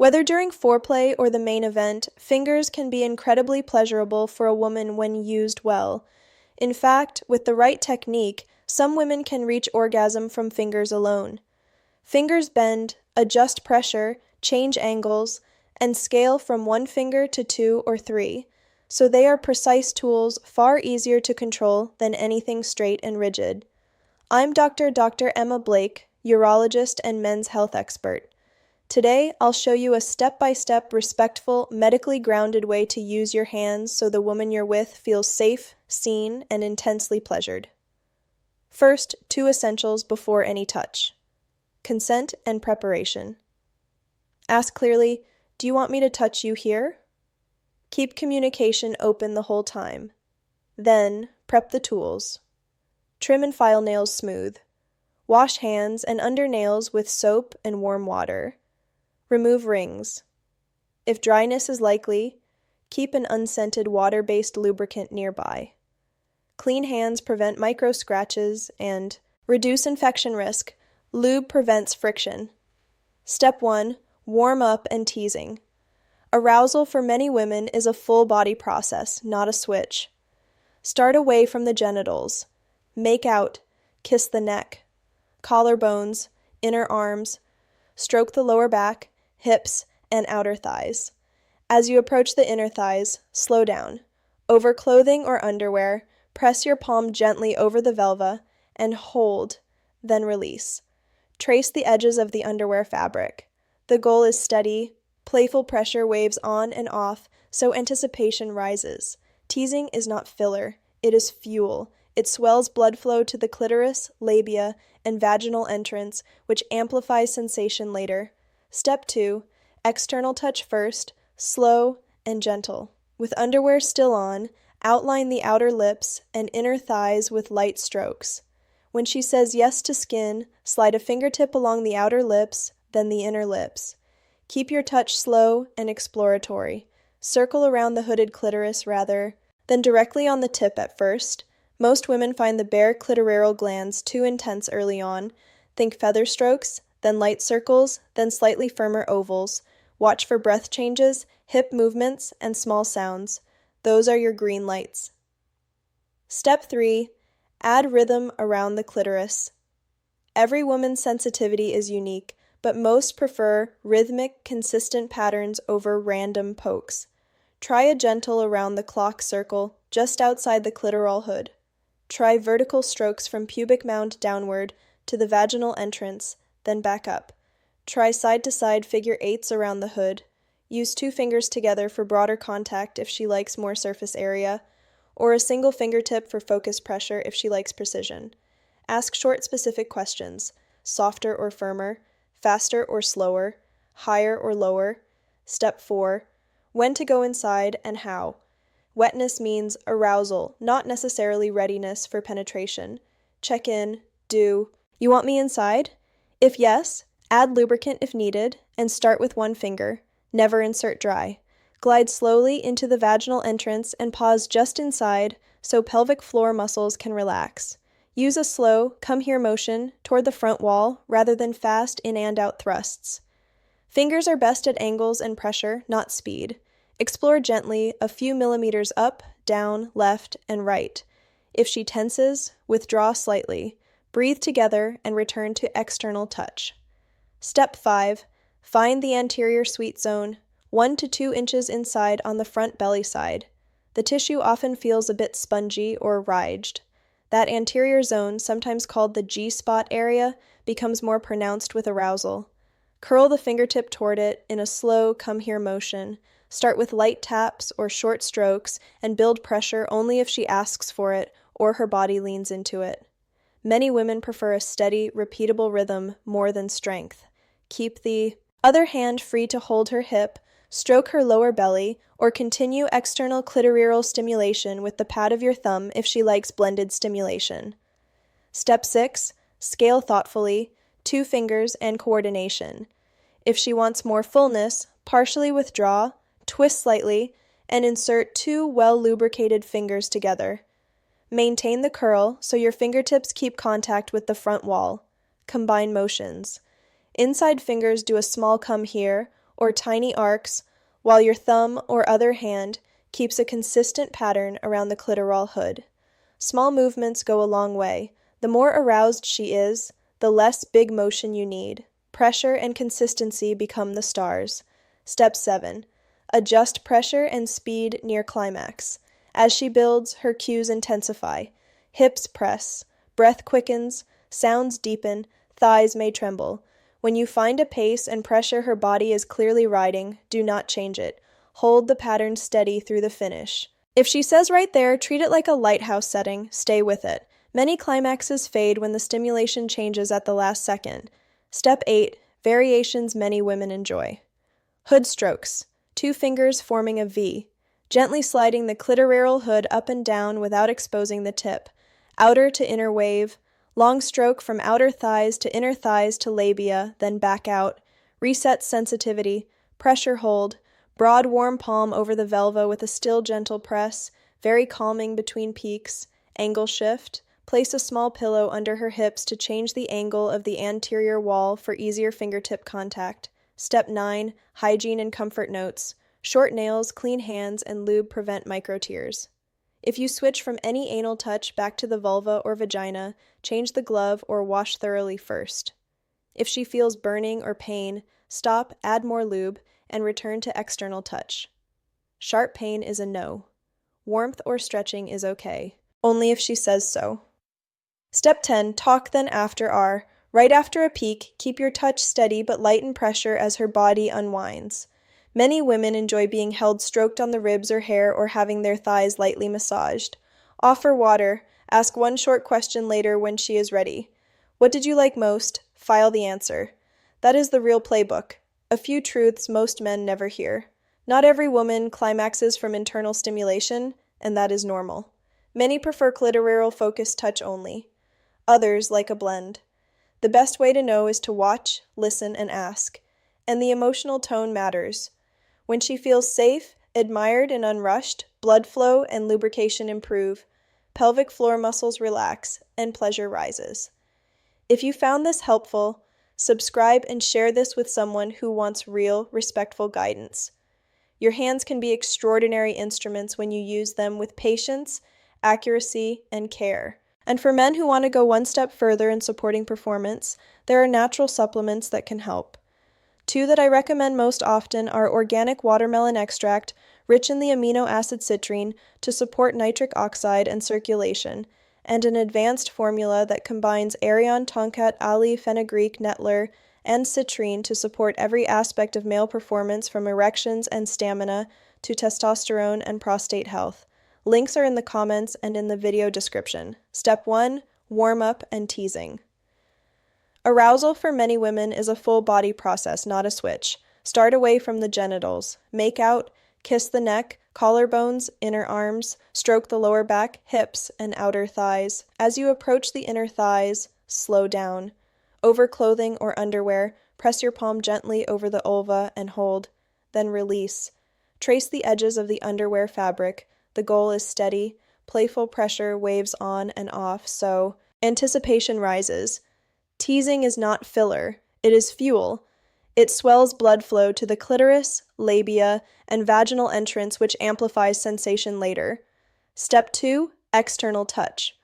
Whether during foreplay or the main event, fingers can be incredibly pleasurable for a woman when used well. In fact, with the right technique, some women can reach orgasm from fingers alone. Fingers bend, adjust pressure, change angles, and scale from one finger to two or three, so they are precise tools far easier to control than anything straight and rigid. I'm Dr. Emma Blake, urologist and men's health expert. Today, I'll show you a step-by-step, respectful, medically grounded way to use your hands so the woman you're with feels safe, seen, and intensely pleasured. First, 2 essentials before any touch: consent and preparation. Ask clearly, "Do you want me to touch you here?" Keep communication open the whole time. Then, prep the tools. Trim and file nails smooth. Wash hands and under nails with soap and warm water. Remove rings. If dryness is likely, keep an unscented water-based lubricant nearby. Clean hands prevent micro scratches and reduce infection risk. Lube prevents friction. Step 1. Warm up and teasing. Arousal for many women is a full body process, not a switch. Start away from the genitals. Make out, kiss the neck, collarbones, inner arms, stroke the lower back, hips, and outer thighs. As you approach the inner thighs, slow down. Over clothing or underwear, press your palm gently over the vulva and hold, then release. Trace the edges of the underwear fabric. The goal is steady, playful pressure waves on and off, so anticipation rises. Teasing is not filler, it is fuel. It swells blood flow to the clitoris, labia, and vaginal entrance, which amplifies sensation later. Step 2. External touch first, slow and gentle. With underwear still on, outline the outer lips and inner thighs with light strokes. When she says yes to skin, slide a fingertip along the outer lips, then the inner lips. Keep your touch slow and exploratory. Circle around the hooded clitoris rather than directly on the tip at first. Most women find the bare clitoral glands too intense early on. Think feather strokes, then light circles, then slightly firmer ovals. Watch for breath changes, hip movements, and small sounds. Those are your green lights. Step 3. Add rhythm around the clitoris. Every woman's sensitivity is unique, but most prefer rhythmic, consistent patterns over random pokes. Try a gentle around the clock circle just outside the clitoral hood. Try vertical strokes from pubic mound downward to the vaginal entrance, then back up. Try side-to-side figure 8s around the hood. Use 2 fingers together for broader contact if she likes more surface area, or a single fingertip for focus pressure if she likes precision. Ask short, specific questions: softer or firmer, faster or slower, higher or lower. Step 4. When to go inside and how. Wetness means arousal, not necessarily readiness for penetration. Check in, do, "You want me inside?" If yes, add lubricant if needed, and start with 1 finger. Never insert dry. Glide slowly into the vaginal entrance and pause just inside so pelvic floor muscles can relax. Use a slow, come here motion toward the front wall rather than fast in and out thrusts. Fingers are best at angles and pressure, not speed. Explore gently, a few millimeters up, down, left, and right. If she tenses, withdraw slightly. Breathe together and return to external touch. Step 5. Find the anterior sweet zone, 1 to 2 inches inside on the front belly side. The tissue often feels a bit spongy or ridged. That anterior zone, sometimes called the G-spot area, becomes more pronounced with arousal. Curl the fingertip toward it in a slow come-here motion. Start with light taps or short strokes and build pressure only if she asks for it or her body leans into it. Many women prefer a steady, repeatable rhythm more than strength. Keep the other hand free to hold her hip, stroke her lower belly, or continue external clitoral stimulation with the pad of your thumb if she likes blended stimulation. Step 6. Scale thoughtfully, 2 fingers and coordination. If she wants more fullness, partially withdraw, twist slightly, and insert 2 well-lubricated fingers together. Maintain the curl so your fingertips keep contact with the front wall. Combine motions. Inside fingers do a small come here, or tiny arcs, while your thumb or other hand keeps a consistent pattern around the clitoral hood. Small movements go a long way. The more aroused she is, the less big motion you need. Pressure and consistency become the stars. Step 7. Adjust pressure and speed near climax. As she builds, her cues intensify. Hips press, breath quickens, sounds deepen, thighs may tremble. When you find a pace and pressure her body is clearly riding, do not change it. Hold the pattern steady through the finish. If she says right there, treat it like a lighthouse setting, stay with it. Many climaxes fade when the stimulation changes at the last second. Step 8. Variations many women enjoy. Hood strokes. 2 fingers forming a V. Gently sliding the clitoral hood up and down without exposing the tip. Outer to inner wave. Long stroke from outer thighs to labia, then back out. Reset sensitivity. Pressure hold. Broad warm palm over the vulva with a still gentle press. Very calming between peaks. Angle shift. Place a small pillow under her hips to change the angle of the anterior wall for easier fingertip contact. Step 9. Hygiene and comfort notes. Short nails, clean hands, and lube prevent microtears. If you switch from any anal touch back to the vulva or vagina, change the glove or wash thoroughly first. If she feels burning or pain, stop, add more lube, and return to external touch. Sharp pain is a no. Warmth or stretching is okay, only if she says so. Step 10. Talk then after R. Right after a peak, keep your touch steady but lighten pressure as her body unwinds. Many women enjoy being held stroked on the ribs or hair or having their thighs lightly massaged. Offer water. Ask one short question later when she is ready. What did you like most? File the answer. That is the real playbook. A few truths most men never hear. Not every woman climaxes from internal stimulation, and that is normal. Many prefer clitoral-focused touch only. Others like a blend. The best way to know is to watch, listen, and ask. And the emotional tone matters. When she feels safe, admired, and unrushed, blood flow and lubrication improve, pelvic floor muscles relax, and pleasure rises. If you found this helpful, subscribe and share this with someone who wants real, respectful guidance. Your hands can be extraordinary instruments when you use them with patience, accuracy, and care. And for men who want to go one step further in supporting performance, there are natural supplements that can help. 2 that I recommend most often are organic watermelon extract, rich in the amino acid citrine to support nitric oxide and circulation, and an advanced formula that combines Arion tonkat ali fenugreek nettler and citrine to support every aspect of male performance from erections and stamina to testosterone and prostate health. Links are in the comments and in the video description. Step 1. Warm up and teasing. Arousal for many women is a full body process, not a switch. Start away from the genitals. Make out, kiss the neck, collarbones, inner arms, stroke the lower back, hips, and outer thighs. As you approach the inner thighs, slow down. Over clothing or underwear, press your palm gently over the vulva and hold, then release. Trace the edges of the underwear fabric. The goal is steady. Playful pressure waves on and off, so anticipation rises. Teasing is not filler, it is fuel. It swells blood flow to the clitoris, labia, and vaginal entrance, which amplifies sensation later. Step 2. External touch.